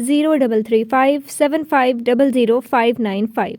033575000595।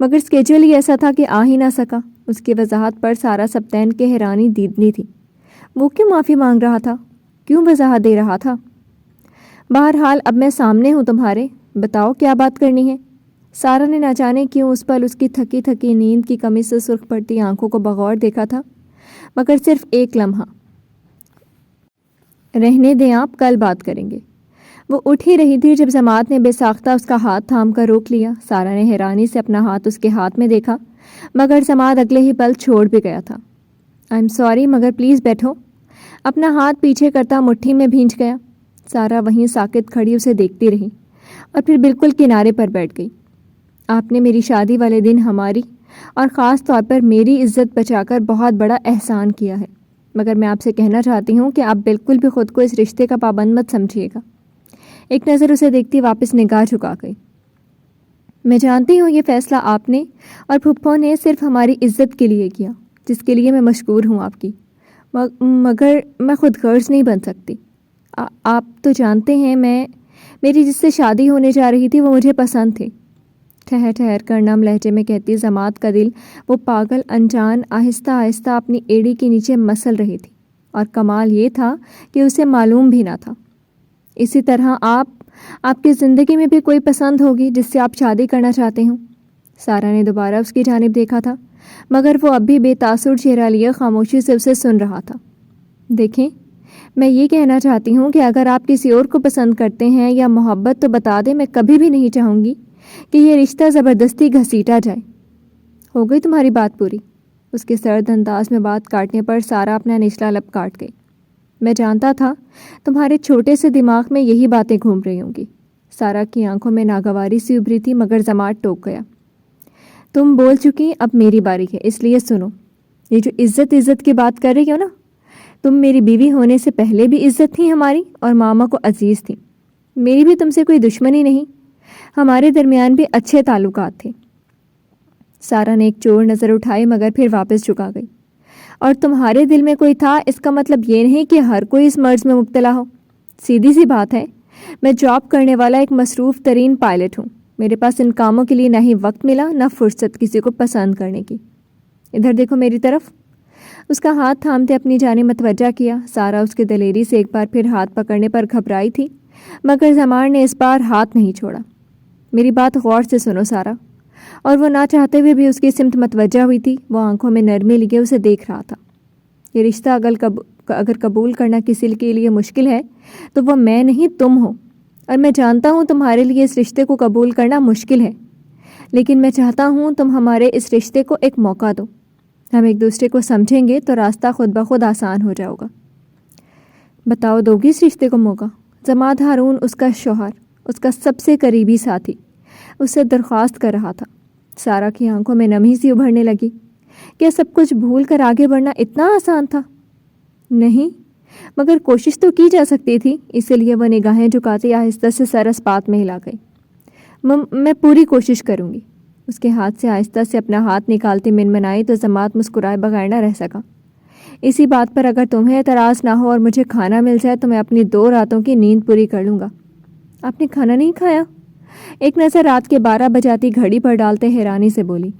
مگر اسکیجول ہی ایسا تھا کہ آ ہی نہ سکا۔ اس کی وضاحت پر سارا سبطین کے حیرانی دیدنی تھی۔ وہ کیوں معافی مانگ رہا تھا؟ کیوں وضاحت دے رہا تھا؟ بہرحال اب میں سامنے ہوں تمہارے، بتاؤ کیا بات کرنی ہے؟ سارا نے نہ جانے کیوں اس پل اس کی تھکی تھکی نیند کی کمی سے سرخ پڑتی آنکھوں کو بغور دیکھا تھا، مگر صرف ایک لمحہ۔ رہنے دیں، آپ کل بات کریں گے۔ وہ اٹھ ہی رہی تھی جب جماعت نے بے ساختہ اس کا ہاتھ تھام کر روک لیا۔ سارا نے حیرانی سے اپنا ہاتھ اس کے ہاتھ میں دیکھا، مگر جماعت اگلے ہی پل چھوڑ بھی گیا تھا۔ آئی ایم سوری، مگر پلیز بیٹھو۔ اپنا ہاتھ پیچھے کرتا مٹھی میں بھینچ گیا۔ سارا وہیں ساکت کھڑی اسے دیکھتی رہی اور پھر بالکل کنارے پر بیٹھ گئی۔ آپ نے میری شادی والے دن ہماری اور خاص طور پر میری عزت بچا کر بہت بڑا احسان کیا ہے، مگر میں آپ سے کہنا چاہتی ہوں کہ آپ بالکل بھی خود کو اس رشتے کا پابند مت سمجھیے گا۔ ایک نظر اسے دیکھتی واپس نگاہ جھکا گئی۔ میں جانتی ہوں یہ فیصلہ آپ نے اور پھپھو نے صرف ہماری عزت کے لیے کیا، جس کے لیے میں مشکور ہوں آپ کی، مگر میں خود غرض نہیں بن سکتی۔ آپ تو جانتے ہیں میری جس سے شادی ہونے جا رہی تھی وہ مجھے پسند تھے۔ ٹھہر کر نم لہجے میں کہتی جماعت کا دل وہ پاگل انجان آہستہ آہستہ اپنی ایڑی کے نیچے مسل رہی تھی، اور کمال یہ تھا کہ اسے معلوم بھی نہ تھا۔ اسی طرح آپ کی زندگی میں بھی کوئی پسند ہوگی جس سے آپ شادی کرنا چاہتے ہوں۔ سارا نے دوبارہ اس کی جانب دیکھا تھا، مگر وہ اب بھی بے تاثر چہرہ لیے خاموشی سے اسے سن رہا تھا۔ دیکھیں، میں یہ کہنا چاہتی ہوں کہ اگر آپ کسی اور کو پسند کرتے ہیں یا محبت تو بتا دیں، میں کبھی بھی نہیں چاہوں گی کہ یہ رشتہ زبردستی گھسیٹا جائے۔ ہو گئی تمہاری بات پوری؟ اس کے سرد انداز میں بات کاٹنے پر سارا اپنا نچلا لب کاٹ گئی۔ میں جانتا تھا تمہارے چھوٹے سے دماغ میں یہی باتیں گھوم رہی ہوں گی۔ سارا کی آنکھوں میں ناگواری سی ابھری تھی، مگر جماعت ٹوک گیا۔ تم بول چکی، اب میری باری ہے، اس لیے سنو۔ یہ جو عزت کی بات کر رہی ہو نا، تم میری بیوی ہونے سے پہلے بھی عزت تھی ہماری اور ماما کو عزیز تھی۔ میری بھی تم سے کوئی دشمنی نہیں، ہمارے درمیان بھی اچھے تعلقات تھے۔ سارا نے ایک چور نظر اٹھائی، مگر پھر واپس جھکا گئی۔ اور تمہارے دل میں کوئی تھا، اس کا مطلب یہ نہیں کہ ہر کوئی اس مرض میں مبتلا ہو۔ سیدھی سی بات ہے، میں جاب کرنے والا ایک مصروف ترین پائلٹ ہوں۔ میرے پاس ان کاموں کے لیے نہ ہی وقت ملا، نہ فرصت کسی کو پسند کرنے کی۔ ادھر دیکھو میری طرف۔ اس کا ہاتھ تھامتے اپنی جانب متوجہ کیا۔ سارا اس کے دلیری سے ایک بار پھر ہاتھ پکڑنے پر گھبرائی تھی، مگر زمان نے اس بار ہاتھ نہیں چھوڑا۔ میری بات غور سے سنو سارا۔ اور وہ نہ چاہتے ہوئے بھی اس کی سمت متوجہ ہوئی تھی۔ وہ آنکھوں میں نرمی لیے اسے دیکھ رہا تھا۔ یہ رشتہ اگر قبول کرنا کسی کے لیے مشکل ہے تو وہ میں نہیں تم ہو، اور میں جانتا ہوں تمہارے لیے اس رشتے کو قبول کرنا مشکل ہے، لیکن میں چاہتا ہوں تم ہمارے اس رشتے کو ایک موقع دو۔ ہم ایک دوسرے کو سمجھیں گے تو راستہ خود بخود آسان ہو جائے گا۔ بتاؤ، دو گی اس رشتے کو موقع؟ جماعت ہارون، اس کا شوہر، اس کا سب سے قریبی ساتھی، اس سے درخواست کر رہا تھا۔ سارا کی آنکھوں میں نمی سی ابھرنے لگی۔ کیا سب کچھ بھول کر آگے بڑھنا اتنا آسان تھا؟ نہیں، مگر کوشش تو کی جا سکتی تھی۔ اسی لیے وہ نگاہیں جھکاتی آہستہ سے سر اسپات میں ہلا گئی۔ میں پوری کوشش کروں گی۔ اس کے ہاتھ سے آہستہ سے اپنا ہاتھ نکالتے منمنائی تو جماعت مسکرائے بغیر نہ رہ سکا۔ اسی بات پر اگر تمہیں اعتراض نہ ہو اور مجھے کھانا مل جائے تو میں اپنی 2 راتوں کی نیند پوری کر لوں گا۔ آپ نے کھانا نہیں کھایا؟ ایک نظر رات کے 12 بجاتی گھڑی پر ڈالتے حیرانی سے بولی۔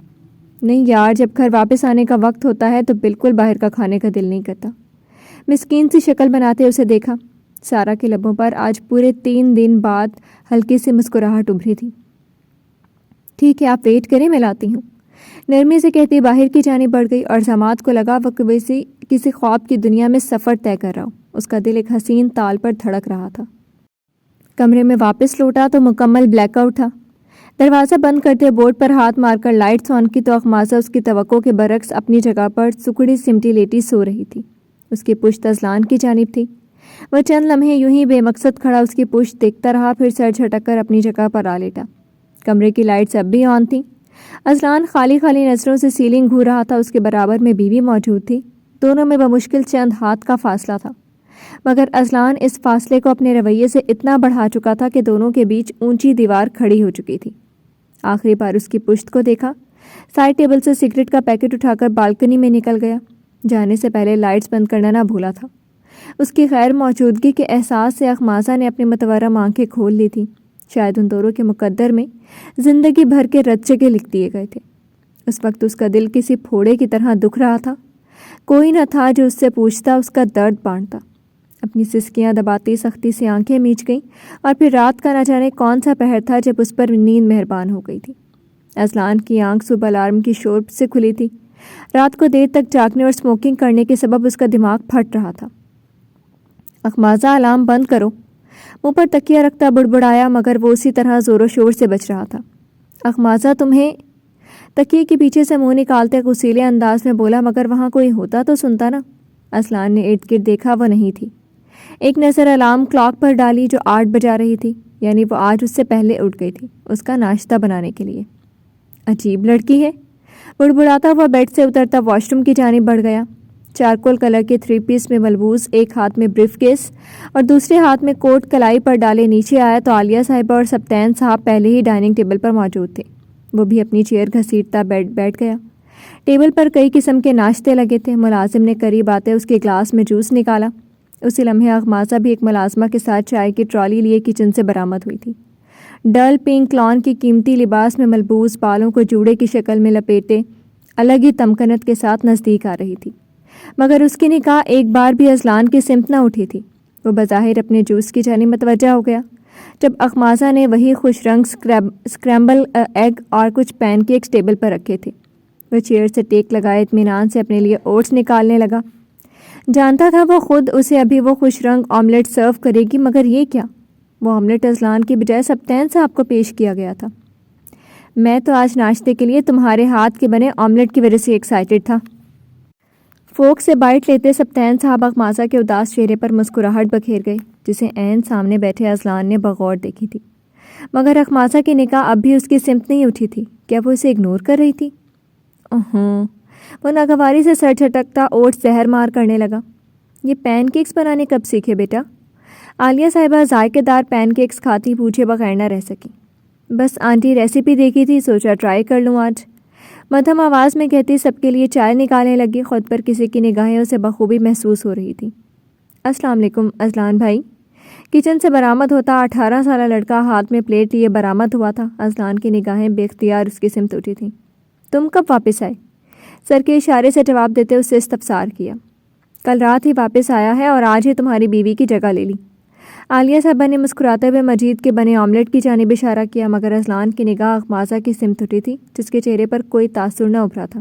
نہیں یار، جب گھر واپس آنے کا وقت ہوتا ہے تو بالکل باہر کا کھانے کا دل نہیں کرتا۔ مسکین سی شکل بناتے اسے دیکھا۔ سارا کے لبوں پر آج پورے 3 دن بعد ہلکی سی مسکراہٹ ابھری تھی۔ ٹھیک ہے، آپ ویٹ کریں، میں لاتی ہوں، نرمی سے کہتی باہر کی جانب بڑھ گئی، اور جماعت کو لگا وہ کسی خواب کی دنیا میں سفر طے کر رہا ہو۔ اس کا دل ایک حسین تال پر دھڑک رہا تھا۔ کمرے میں واپس لوٹا تو مکمل بلیک آؤٹ تھا۔ دروازہ بند کرتے بورڈ پر ہاتھ مار کر لائٹس آن کی تو اخماسہ اس کی توقع کے برعکس اپنی جگہ پر سکڑی سمٹی لیٹی سو رہی تھی۔ اس کی پشت اذلان کی جانب تھی۔ وہ چند لمحے یوں ہی بے مقصد کھڑا اس کی پشت دیکھتا رہا، پھر سر جھٹک کر اپنی جگہ پر آ لیٹا۔ کمرے کی لائٹس اب بھی آن تھیں۔ اذلان خالی نظروں سے سیلنگ گھور رہا تھا۔ اس کے برابر میں بیوی موجود تھی۔ دونوں میں بمشکل چند ہاتھ کا فاصلہ تھا، مگر اذلان اس فاصلے کو اپنے رویے سے اتنا بڑھا چکا تھا کہ دونوں کے بیچ اونچی دیوار کھڑی ہو چکی تھی۔ آخری بار اس کی پشت کو دیکھا، سائڈ ٹیبل سے سگریٹ کا پیکٹ اٹھا کر بالکنی میں نکل گیا۔ جانے سے پہلے لائٹس بند کرنا نہ بھولا تھا۔ اس کی غیر موجودگی کے احساس سے اخماسہ نے اپنی متورم آنکھیں کھول لی تھی۔ شاید ان دونوں کے مقدر میں زندگی بھر کے رچے لکھ دیے گئے تھے۔ اس وقت اس کا دل کسی پھوڑے کی طرح دکھ رہا تھا۔ کوئی نہ تھا جو اس سے پوچھتا، اس کا درد بانٹتا۔ اپنی سسکیاں دباتی سختی سے آنکھیں میچ گئیں، اور پھر رات کا نہ جانے کون سا پہر تھا جب اس پر نیند مہربان ہو گئی تھی۔ اذلان کی آنکھ صبح الارم کی شور سے کھلی تھی۔ رات کو دیر تک جاگنے اور اسموکنگ کرنے کے سبب اس کا دماغ پھٹ رہا تھا۔ اخمازہ، الارم بند کرو، منہ پر تکیہ رکھتا بڑبڑایا، مگر وہ اسی طرح زور و شور سے بج رہا تھا۔ اخمازہ، تمہیں؟ تکیے کے پیچھے سے منہ نکالتے غصیلے انداز میں بولا، مگر وہاں کوئی ہوتا تو سنتا نا۔ اذلان نے ارد گرد دیکھا، وہ نہیں تھی۔ ایک نظر الارم کلاک پر ڈالی جو 8 بجا رہی تھی، یعنی وہ آج اس سے پہلے اٹھ گئی تھی اس کا ناشتہ بنانے کے لیے۔ عجیب لڑکی ہے، بڑبڑاتا ہوا بیڈ سے اترتا واش روم کی جانب بڑھ گیا۔ چارکول کلر کے 3 پیس میں ملبوس، ایک ہاتھ میں بریف کیس اور دوسرے ہاتھ میں کوٹ کلائی پر ڈالے نیچے آیا تو عالیہ صاحبہ اور سبطین صاحب پہلے ہی ڈائننگ ٹیبل پر موجود تھے۔ وہ بھی اپنی چیئر گھسیٹتا بیٹھ گیا۔ ٹیبل پر کئی قسم کے ناشتے لگے تھے۔ ملازم نے قریب آتے اس کے گلاس میں جوس نکالا۔ اسی لمحے اخمازہ بھی ایک ملازمہ کے ساتھ چائے کی ٹرالی لیے کچن سے برآمد ہوئی تھی۔ ڈل پنک لان کی قیمتی لباس میں ملبوس، بالوں کو جوڑے کی شکل میں لپیٹے الگ ہی تمکنت کے ساتھ نزدیک آ رہی تھی، مگر اس کی نگاہ ایک بار بھی اذلان کی سمت نہ اٹھی تھی۔ وہ بظاہر اپنے جوس کی جانب متوجہ ہو گیا جب اخمازہ نے وہی خوش رنگ اسکریمبل ایگ اور کچھ پین کیکس ٹیبل پر رکھے تھے۔ وہ چیئر سے ٹیک لگائے اطمینان سے اپنے لیے اوٹس نکالنے لگا۔ جانتا تھا وہ خود اسے ابھی وہ خوش رنگ آملیٹ سرو کرے گی، مگر یہ کیا؟ وہ آملیٹ اذلان کی بجائے سبطین صاحب کو پیش کیا گیا تھا۔ میں تو آج ناشتے کے لیے تمہارے ہاتھ کے بنے آملیٹ کی وجہ سے ایکسائٹڈ تھا۔ فوک سے بائٹ لیتے سبطین صاحب اخمازہ کے اداس چہرے پر مسکراہٹ بکھیر گئے، جسے عین سامنے بیٹھے اذلان نے بغور دیکھی تھی، مگر اخمازہ کی نگاہ اب بھی اس کی سمت نہیں اٹھی تھی۔ کیا وہ اسے اگنور کر رہی تھی؟ وہ ناگواری سے سر جھٹکتا اوٹ زہر مار کرنے لگا۔ یہ پین کیکس بنانے کب سیکھے بیٹا؟ عالیہ صاحبہ ذائقے دار پین کیکس کھاتی پوچھے بغیر نہ رہ سکی۔ بس آنٹی ریسیپی دیکھی تھی، سوچا ٹرائی کر لوں آج، مدھم آواز میں کہتی سب کے لیے چائے نکالنے لگی۔ خود پر کسی کی نگاہیں اسے بخوبی محسوس ہو رہی تھی۔ السلام علیکم اذلان بھائی، کچن سے برآمد ہوتا 18 سالہ لڑکا ہاتھ میں پلیٹ لیے برآمد ہوا تھا۔ اذلان کی نگاہیں بے اختیار اس کی سمت اٹھی تھیں۔ تم کب واپس آئے؟ سر کے اشارے سے جواب دیتے اس سے استفسار کیا۔ کل رات ہی واپس آیا ہے اور آج ہی تمہاری بیوی کی جگہ لے لی۔ عالیہ صاحبہ نے مسکراتے ہوئے مجید کے بنے آملیٹ کی جانب اشارہ کیا، مگر اذلان کی نگاہ اخمازہ کی سمت اٹھی تھی جس کے چہرے پر کوئی تاثر نہ ابھرا تھا۔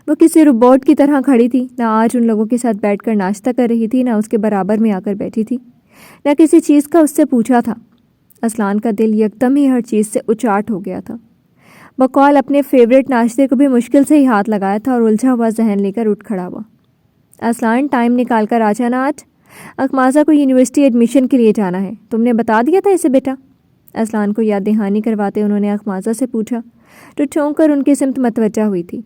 وہ کسی روبوٹ کی طرح کھڑی تھی، نہ آج ان لوگوں کے ساتھ بیٹھ کر ناشتہ کر رہی تھی، نہ اس کے برابر میں آ کر بیٹھی تھی، نہ کسی چیز کا اس سے پوچھا تھا۔ اذلان کا دل یکدم ہی ہر چیز سے اچاٹ ہو گیا تھا۔ بقول اپنے فیوریٹ ناشتے کو بھی مشکل سے ہی ہاتھ لگایا تھا اور الجھا ہوا ذہن لے کر اٹھ کھڑا ہوا۔ اذلان، ٹائم نکال کر آ جانا آج، اخمازہ کو یونیورسٹی ایڈمیشن کے لیے جانا ہے، تم نے بتا دیا تھا اسے بیٹا؟ اذلان کو یاد دہانی کرواتے انہوں نے اخمازہ سے پوچھا، جو چونک کر ان کی سمت متوجہ ہوئی تھی،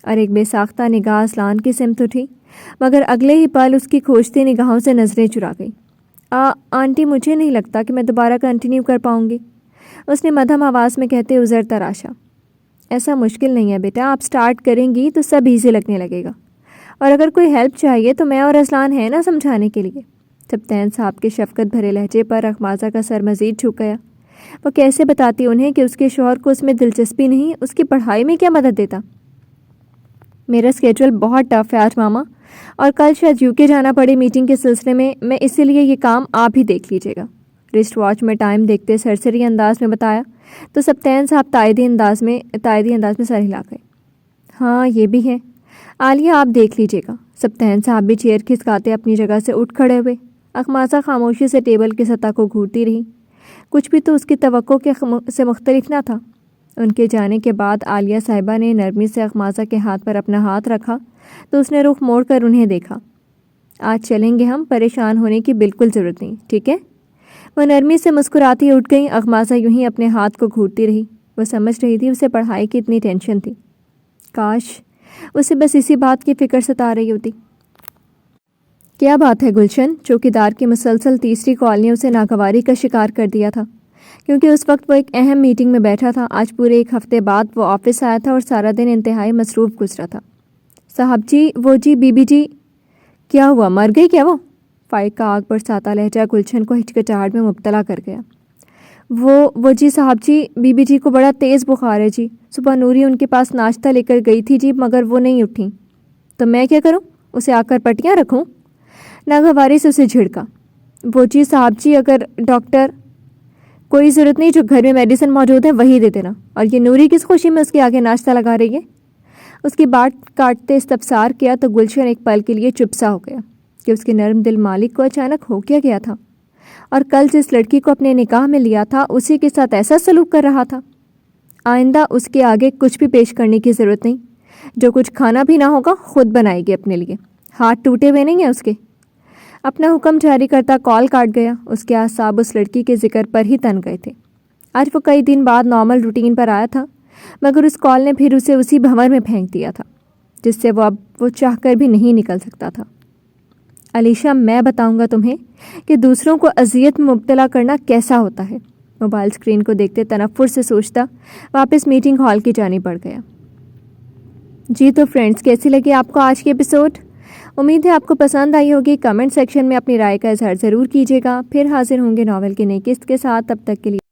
اور ایک بے ساختہ نگاہ اذلان کی سمت اٹھی، مگر اگلے ہی پل اس کی کھوجتی نگاہوں سے نظریں چرا گئی۔ آنٹی، مجھے نہیں لگتا کہ میں دوبارہ کنٹینیو کر پاؤں گی، اس نے مدھم آواز میں کہتے عذر تراشا۔ ایسا مشکل نہیں ہے بیٹا، آپ سٹارٹ کریں گی تو سب ایزی لگنے لگے گا، اور اگر کوئی ہیلپ چاہیے تو میں اور اذلان ہیں نا سمجھانے کے لیے۔ سبطین صاحب کے شفقت بھرے لہجے پر اخمازہ کا سر مزید جھک گیا۔ وہ کیسے بتاتی انہیں کہ اس کے شوہر کو اس میں دلچسپی نہیں، اس کی پڑھائی میں کیا مدد دیتا؟ میرا اسکیجول بہت ٹف ہے آج ماما، اور کل شاید UK جانا پڑے میٹنگ کے سلسلے میں اسی لیے یہ کام آپ ہی دیکھ لیجیے گا۔ رسٹ واچ میں ٹائم دیکھتے سرسری انداز میں بتایا تو سبطین صاحب تائیدی انداز میں سر ہلا گئے۔ ہاں یہ بھی ہے، عالیہ آپ دیکھ لیجیے گا۔ سبطین صاحب بھی چیئر کھسکاتے اپنی جگہ سے اٹھ کھڑے ہوئے۔ اخمازہ خاموشی سے ٹیبل کی سطح کو گھورتی رہی، کچھ بھی تو اس کی توقع سے مختلف نہ تھا۔ ان کے جانے کے بعد عالیہ صاحبہ نے نرمی سے اخمازہ کے ہاتھ پر اپنا ہاتھ رکھا تو اس نے رخ موڑ کر انہیں دیکھا۔ آج چلیں گے ہم، پریشان ہونے کی بالکل ضرورت نہیں، ٹھیک ہے؟ وہ نرمی سے مسکراتی اٹھ گئیں۔ اخمازہ یوں ہی اپنے ہاتھ کو گھورتی رہی۔ وہ سمجھ رہی تھی اسے پڑھائی کی اتنی ٹینشن تھی، کاش اسے بس اسی بات کی فکر ستا رہی ہوتی۔ کیا بات ہے گلشن؟ چوکیدار کی مسلسل تیسری کال نے اسے ناگواری کا شکار کر دیا تھا، کیونکہ اس وقت وہ ایک اہم میٹنگ میں بیٹھا تھا۔ آج پورے 1 ہفتے بعد وہ آفس آیا تھا اور سارا دن انتہائی مصروف گزرا تھا۔ صاحب جی، وہ جی، بی بی جی، کیا ہوا، مر گئی کیا وہ؟ فائق کا آگ برساتا لہجہ گلشن کو ہچکچاہٹ میں مبتلا کر گیا۔ وہ جی صاحب جی، بی بی جی کو بڑا تیز بخار ہے جی، صبح نوری ان کے پاس ناشتہ لے کر گئی تھی جی، مگر وہ نہیں اٹھیں۔ تو میں کیا کروں؟ اسے آ کر پٹیاں رکھوں؟ ناگواری سے اسے جھڑکا۔ وہ جی صاحب جی، اگر ڈاکٹر کوئی ضرورت نہیں، جو گھر میں میڈیسن موجود ہے وہی دے دینا، اور یہ نوری کس خوشی میں اس کے آگے ناشتہ لگا رہی ہے؟ اس کی بات کاٹتے استفسار کیا تو گلشن ایک پل کے لیے چپ سا ہو گیا کہ اس کے نرم دل مالک کو اچانک ہو کیا گیا تھا، اور کل جس لڑکی کو اپنے نکاح میں لیا تھا اسی کے ساتھ ایسا سلوک کر رہا تھا۔ آئندہ اس کے آگے کچھ بھی پیش کرنے کی ضرورت نہیں، جو کچھ کھانا بھی نہ ہوگا خود بنائے گی اپنے لیے، ہاتھ ٹوٹے ہوئے نہیں ہیں اس کے۔ اپنا حکم جاری کرتا کال کاٹ گیا۔ اس کے اعصاب اس لڑکی کے ذکر پر ہی تن گئے تھے۔ آج وہ کئی دن بعد نارمل روٹین پر آیا تھا، مگر اس کال نے پھر اسے اسی بھنور میں پھینک دیا تھا جس سے وہ چاہ کر بھی نہیں نکل سکتا تھا۔ علیشا، میں بتاؤں گا تمہیں کہ دوسروں کو اذیت میں مبتلا کرنا کیسا ہوتا ہے۔ موبائل اسکرین کو دیکھتے تنفر سے سوچتا واپس میٹنگ ہال کی جانب بڑھ گیا۔ جی تو فرینڈز، کیسی لگی آپ کو آج کی ایپیسوڈ؟ امید ہے آپ کو پسند آئی ہوگی۔ کمنٹ سیکشن میں اپنی رائے کا اظہار ضرور کیجیے گا۔ پھر حاضر ہوں گے ناول کی نئی قسط کے ساتھ، تب تک کے لیے